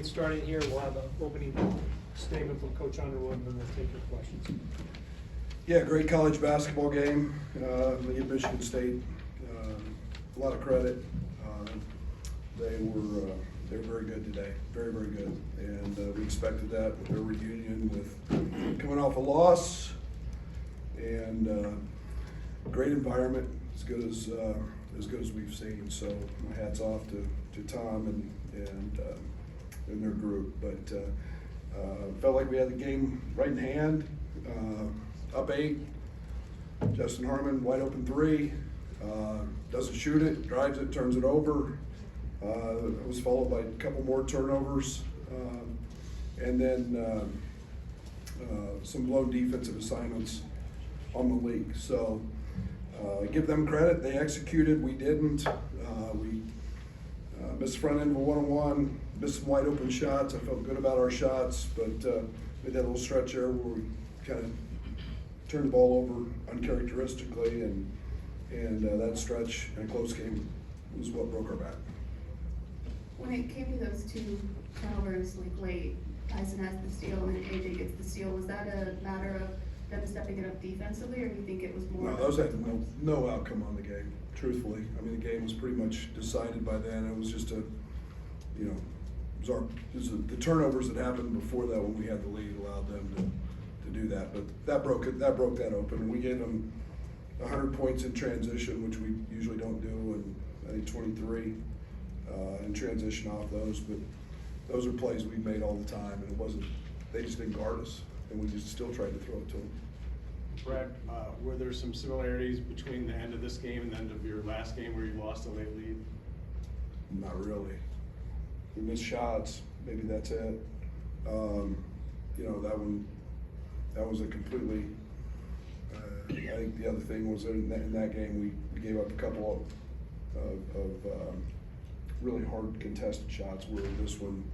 get started here. We'll have an opening statement from Coach Underwood, and then we'll take your questions. Yeah, great college basketball game. At Michigan State, a lot of credit. They were very good today, very, very good. And we expected that with their reunion, with coming off a loss, and great environment, as good as we've seen. So my hats off to Tom and their group. But felt like we had the game right in hand. Up 8, Justin Harmon, wide open 3, doesn't shoot it, drives it, turns it over. It was followed by a couple more turnovers, and then some low defensive assignments on the league. So give them credit, they executed, we didn't. We missed front end of a 1-on-1, missed some wide open shots. I felt good about our shots, but we had a little stretch there where we kind of turned the ball over uncharacteristically, and that stretch in a close game was what broke our back. When it came to those 2 turnovers, like late, Tyson has the steal and then AJ gets the steal, was that a matter of them stepping it up defensively, or do you think it was more? No, those had no outcome on the game, truthfully. I mean, the game was pretty much decided by then. It was just the turnovers that happened before that when we had the lead allowed them to do that. But that broke that open. We gave them 100 points in transition, which we usually don't do, and I think 23 in transition off those. But those are plays we've made all the time, and they just didn't guard us, and we just still tried to throw it to them. Brad, were there some similarities between the end of this game and the end of your last game where you lost a late lead? Not really. We missed shots, maybe that's it. That was a completely, I think the other thing was in that game, we gave up a couple of really hard contested shots, where this one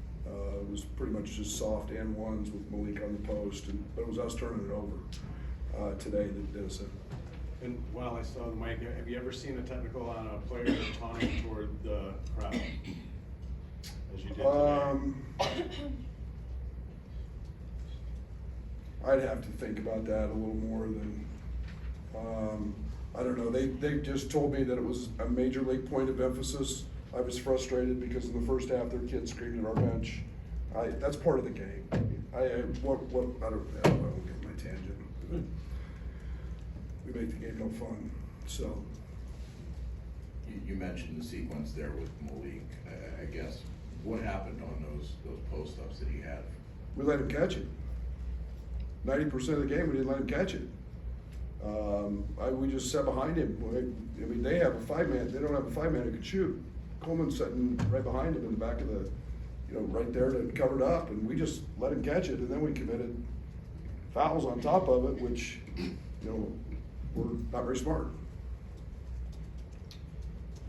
was pretty much just soft and ones with Malik on the post, but it was us turning it over today that did us in. And while I saw the mic, have you ever seen a technical on a player taunting toward the crowd, as you did today? I'd have to think about that a little more than, I don't know. They just told me that it was a major league point of emphasis. I was frustrated because in the first half their kids screamed at our bench. That's part of the game. I don't get my tangent. We make the game no fun. So you mentioned the sequence there with Malik. I guess what happened on those post ups that he had? we let him catch it. 90% of the game, we didn't let him catch it. We just sat behind him. I mean, they have a 5-man. They don't have a 5-man who could shoot. Coleman's sitting right behind him in the back of the, right there to cover it up, and we just let him catch it, and then we committed fouls on top of it, which, were not very smart.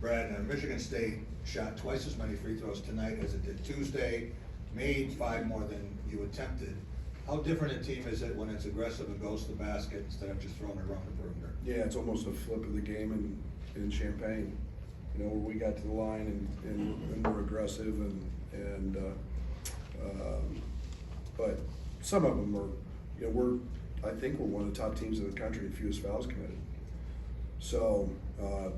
Brad, Michigan State shot twice as many free throws tonight as it did Tuesday, made 5 more than you attempted. How different a team is it when it's aggressive and goes to the basket instead of just throwing it around the perimeter? Yeah, it's almost a flip of the game in Champaign. Where we got to the line and we're aggressive but some of them are, I think we're one of the top teams in the country in fewest fouls committed. So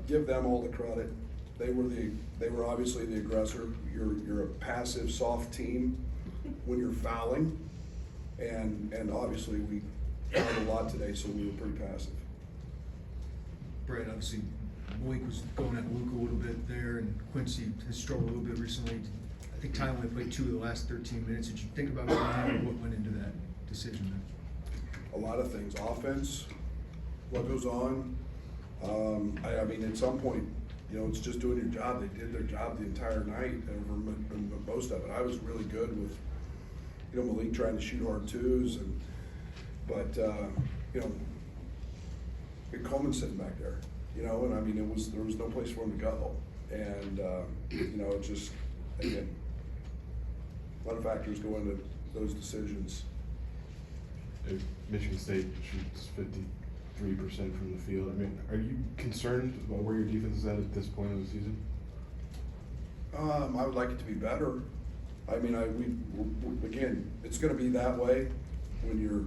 give them all the credit. They were obviously the aggressor. You're a passive, soft team when you're fouling, and obviously we fouled a lot today, so we were pretty passive. Brad, obviously Malik was going at Luke a little bit there, and Quincy has struggled a little bit recently. I think Ty only played 2 of the last 13 minutes. Did you think about what went into that decision there? A lot of things. Offense, what goes on. I mean, at some point, it's just doing your job. They did their job the entire night, and most of it. I was really good with, Malik trying to shoot hard twos, but Coleman sitting back there, and I mean, there was no place for him to go, and it just, again, a lot of factors go into those decisions. If Michigan State shoots 53% from the field, I mean, are you concerned about where your defense is at this point of the season? I would like it to be better. I mean, again, it's gonna be that way when you're,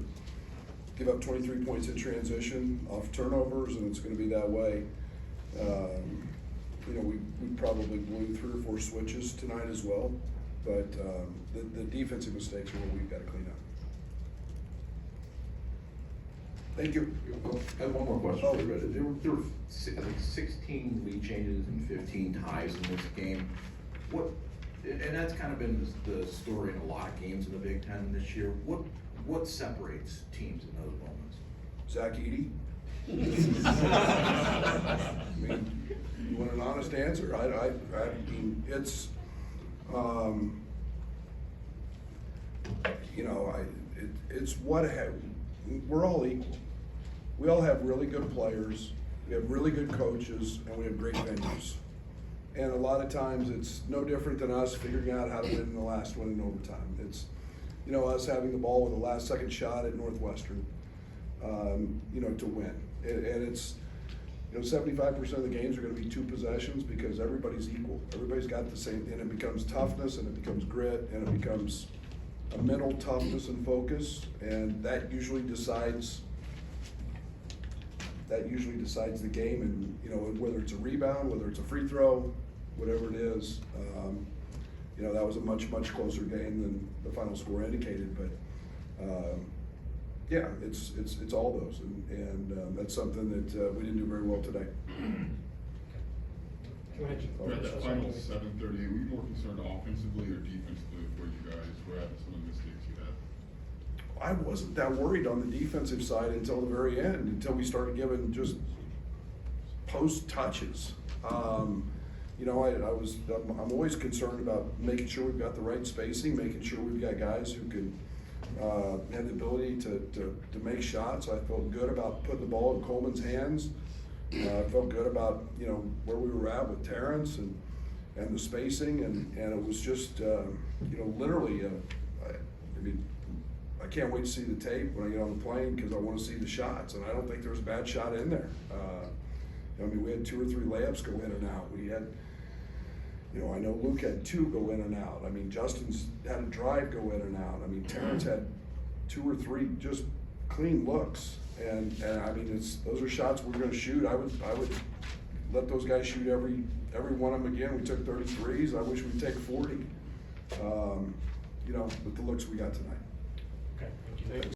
give up 23 points in transition off turnovers, and it's gonna be that way. You know, we probably blew 3 or 4 switches tonight as well, but the defensive mistakes are what we've gotta clean up. Thank you. I have one more question for you. There were, I think, 16 lead changes and 15 ties in this game. And that's kind of been the story in a lot of games in the Big Ten this year. What separates teams in those moments? Zach Edey? I mean, you want an honest answer? I mean, it's, you know, it's what we're all equal. We all have really good players, we have really good coaches, and we have great venues. And a lot of times, it's no different than us figuring out how to win in the last one in overtime. It's, you know, us having the ball with a last-second shot at Northwestern, you know, to win. And it's, you know, 75% of the games are gonna be 2 possessions because everybody's equal. Everybody's got the same, and it becomes toughness, and it becomes grit, and it becomes a mental toughness and focus, and that usually decides the game. And, you know, whether it's a rebound, whether it's a free throw, whatever it is, you know, that was a much closer game than the final score indicated. But yeah, it's all those, and that's something that we didn't do very well today. Go ahead, Jim. At that final 7:38, were you more concerned offensively or defensively where you guys were having some of the mistakes you had? I wasn't that worried on the defensive side until the very end, until we started giving just post touches. You know, I'm always concerned about making sure we've got the right spacing, making sure we've got guys who can have the ability to make shots. I felt good about putting the ball in Coleman's hands. I felt good about, you know, where we were at with Terrence and the spacing, and it was just, you know, literally, I mean, I can't wait to see the tape when I get on the plane because I want to see the shots, and I don't think there was a bad shot in there. I mean, we had 2 or 3 layups go in and out. We had, you know, I know Luke had 2 go in and out. I mean, Justin's had a drive go in and out. I mean, Terrence had 2 or 3 just clean looks, and I mean, those are shots we're going to shoot. I would let those guys shoot every one of them again. We took 33s. I wish we'd take 40. You know, with the looks we got tonight. Okay, thank you.